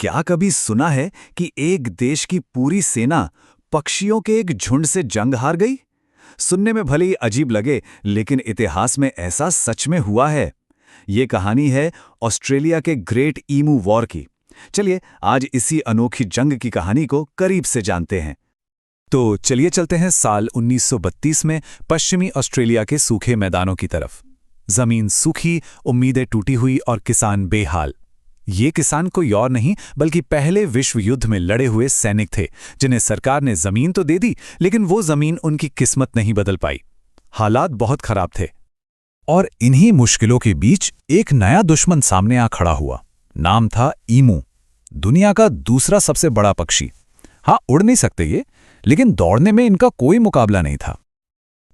क्या कभी सुना है कि एक देश की पूरी सेना पक्षियों के एक झुंड से जंग हार गई? सुनने में भले ही अजीब लगे, लेकिन इतिहास में ऐसा सच में हुआ है। ये कहानी है ऑस्ट्रेलिया के ग्रेट ईमू वॉर की। चलिए आज इसी अनोखी जंग की कहानी को करीब से जानते हैं। तो चलिए चलते हैं साल 1932 में पश्चिमी ऑस्ट्रेलिया के सूखे मैदानों की तरफ। जमीन सूखी, उम्मीदें टूटी हुई और किसान बेहाल। ये किसान कोई और नहीं बल्कि पहले विश्व युद्ध में लड़े हुए सैनिक थे, जिन्हें सरकार ने जमीन तो दे दी, लेकिन वो जमीन उनकी किस्मत नहीं बदल पाई। हालात बहुत खराब थे और इन्हीं मुश्किलों के बीच एक नया दुश्मन सामने आ खड़ा हुआ। नाम था ईमू, दुनिया का दूसरा सबसे बड़ा पक्षी। हाँ, उड़ नहीं सकते ये, लेकिन दौड़ने में इनका कोई मुकाबला नहीं था।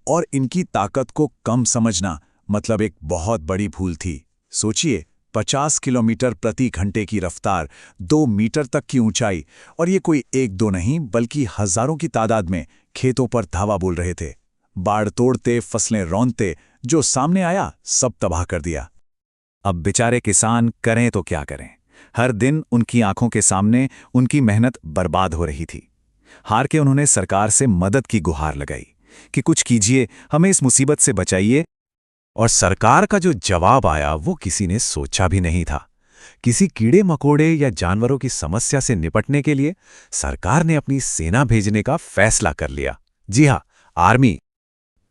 और इनकी ताकत को कम समझना मतलब एक बहुत बड़ी भूल थी। सोचिए, 50 किलोमीटर प्रति घंटे की रफ्तार, 2 मीटर तक की ऊंचाई, और ये कोई एक दो नहीं बल्कि हजारों की तादाद में खेतों पर धावा बोल रहे थे। बाढ़ तोड़ते, फसलें रौंदते, जो सामने आया सब तबाह कर दिया। अब बेचारे किसान करें तो क्या करें? हर दिन उनकी आंखों के सामने उनकी मेहनत बर्बाद हो रही थी। हार के उन्होंने सरकार से मदद की गुहार लगाई कि कुछ कीजिए, हमें इस मुसीबत से बचाइए। और सरकार का जो जवाब आया वो किसी ने सोचा भी नहीं था। किसी कीड़े मकोड़े या जानवरों की समस्या से निपटने के लिए सरकार ने अपनी सेना भेजने का फैसला कर लिया। जी हां, आर्मी।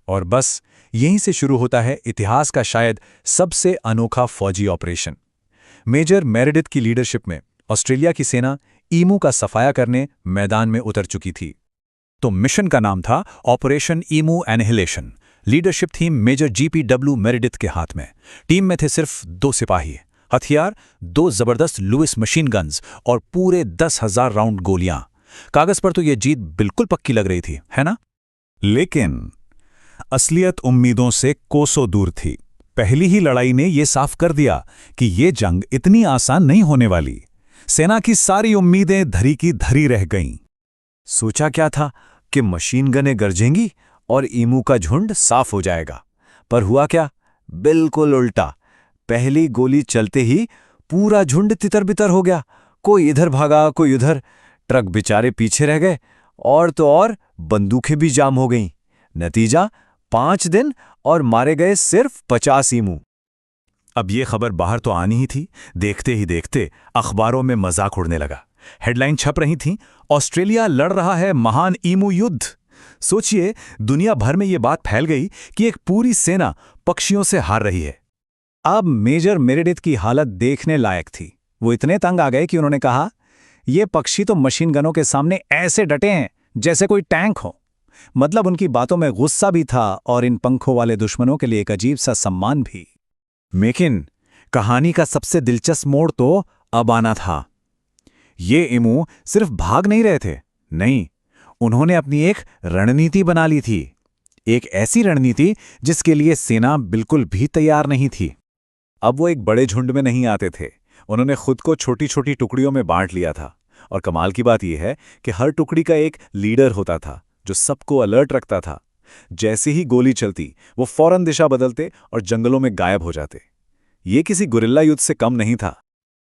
और बस यहीं से शुरू होता है इतिहास का शायद सबसे अनोखा फौजी ऑपरेशन। मेजर मेरेडिथ की लीडरशिप में ऑस्ट्रेलिया की सेना ईमू का सफाया करने मैदान में उतर चुकी थी। तो मिशन का नाम था ऑपरेशन ईमू एनिहिलेशन। लीडरशिप थी मेजर GPW मेरेडिथ के हाथ में। टीम में थे सिर्फ 2 सिपाही, हथियार 2 जबरदस्त लुइस मशीन गन्स और पूरे 10,000 राउंड गोलियां। कागज पर तो यह जीत बिल्कुल पक्की लग रही थी, है ना? लेकिन असलियत उम्मीदों से कोसों दूर थी। पहली ही लड़ाई ने यह साफ कर दिया कि यह जंग इतनी आसान नहीं होने वाली। सेना की सारी उम्मीदें धरी की धरी रह गईं। सोचा क्या था कि मशीन गनें गरजेंगी और ईमू का झुंड साफ हो जाएगा, पर हुआ क्या? बिल्कुल उल्टा। पहली गोली चलते ही पूरा झुंड तितर-बितर हो गया। कोई इधर भागा, कोई उधर। ट्रक बेचारे पीछे रह गए और तो और बंदूकें भी जाम हो गईं। नतीजा 5 दिन और मारे गए सिर्फ 50 ईमू। अब ये खबर बाहर तो आनी ही थी। देखते ही देखते अखबारों में मजाक उड़ने लगा। हेडलाइन छप रही थी, ऑस्ट्रेलिया लड़ रहा है महान ईमू युद्ध। सोचिए, दुनिया भर में यह बात फैल गई कि एक पूरी सेना पक्षियों से हार रही है। अब मेजर मेरेडिथ की हालत देखने लायक थी। वो इतने तंग आ गए कि उन्होंने कहा, ये पक्षी तो मशीन गनों के सामने ऐसे डटे हैं जैसे कोई टैंक हो। मतलब उनकी बातों में गुस्सा भी था और इन पंखों वाले दुश्मनों के लिए एक अजीब सा सम्मान भी। लेकिन कहानी का सबसे दिलचस्प मोड़ तो अब आना था। ये ईमू सिर्फ भाग नहीं रहे थे, नहीं, उन्होंने अपनी एक रणनीति बना ली थी। एक ऐसी रणनीति जिसके लिए सेना बिल्कुल भी तैयार नहीं थी। अब वो एक बड़े झुंड में नहीं आते थे। उन्होंने खुद को छोटी छोटी टुकड़ियों में बांट लिया था। और कमाल की बात यह है कि हर टुकड़ी का एक लीडर होता था जो सबको अलर्ट रखता था। जैसे ही गोली चलती, वो फौरन दिशा बदलते और जंगलों में गायब हो जाते। ये किसी गुरिल्ला युद्ध से कम नहीं था।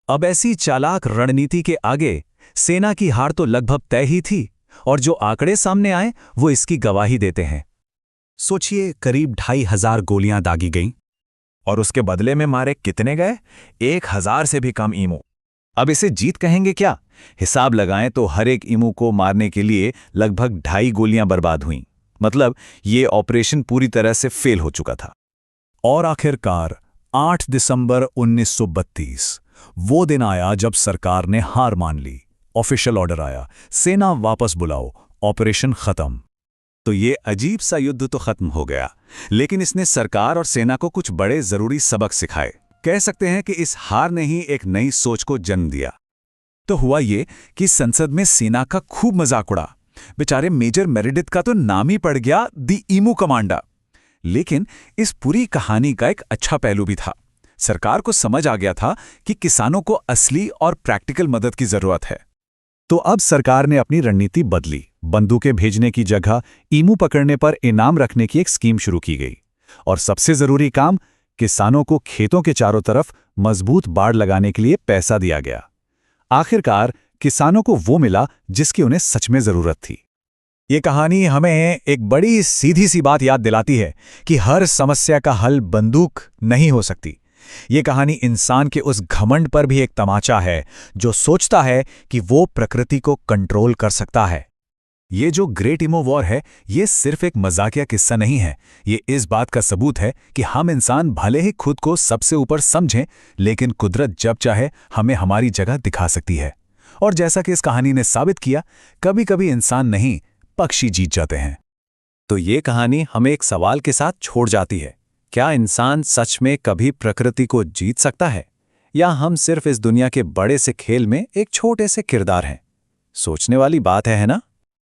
अब ऐसी चालाक रणनीति के आगे सेना की हार तो लगभग तय ही थी, और जो आंकड़े सामने आए वो इसकी गवाही देते हैं। सोचिए, करीब 2,500 गोलियां दागी गईं और उसके बदले में मारे कितने गए? 1,000 से भी कम ईमू। अब इसे जीत कहेंगे क्या? हिसाब लगाएं तो हर एक ईमू को मारने के लिए लगभग 2.5 गोलियां बर्बाद हुईं। मतलब ये ऑपरेशन पूरी तरह से फेल हो चुका था। और आखिरकार 8 दिसंबर 1932 वो दिन आया जब सरकार ने हार मान ली। ऑफिशियल ऑर्डर आया, सेना वापस बुलाओ, ऑपरेशन खत्म। तो ये अजीब सा युद्ध तो खत्म हो गया, लेकिन इसने सरकार और सेना को कुछ बड़े जरूरी सबक सिखाए। कह सकते हैं कि इस हार ने ही एक नई सोच को जन्म दिया। तो हुआ ये कि संसद में सेना का खूब मजाक उड़ा। बेचारे मेजर मेरेडिथ का तो नाम ही पड़ गया द ईमू कमांडर। लेकिन इस पूरी कहानी का एक अच्छा पहलू भी था। सरकार को समझ आ गया था कि किसानों को असली और प्रैक्टिकल मदद की जरूरत है। तो अब सरकार ने अपनी रणनीति बदली। बंदूकें भेजने की जगह ईमू पकड़ने पर इनाम रखने की एक स्कीम शुरू की गई। और सबसे जरूरी काम, किसानों को खेतों के चारों तरफ मजबूत बाड़ लगाने के लिए पैसा दिया गया। आखिरकार किसानों को वो मिला जिसकी उन्हें सच में जरूरत थी। ये कहानी हमें एक बड़ी सीधी सी बात याद दिलाती है कि हर समस्या का हल बंदूक नहीं हो सकती। ये कहानी इंसान के उस घमंड पर भी एक तमाचा है जो सोचता है कि वो प्रकृति को कंट्रोल कर सकता है। ये जो ग्रेट इमो वॉर है, ये सिर्फ एक मजाकिया किस्सा नहीं है। ये इस बात का सबूत है कि हम इंसान भले ही खुद को सबसे ऊपर समझें, लेकिन कुदरत जब चाहे हमें हमारी जगह दिखा सकती है। और जैसा कि इस कहानी ने साबित किया, कभी कभी इंसान नहीं, पक्षी जीत जाते हैं। तो ये कहानी हमें एक सवाल के साथ छोड़ जाती है, क्या इंसान सच में कभी प्रकृति को जीत सकता है, या हम सिर्फ इस दुनिया के बड़े से खेल में एक छोटे से किरदार हैं? सोचने वाली बात है ना?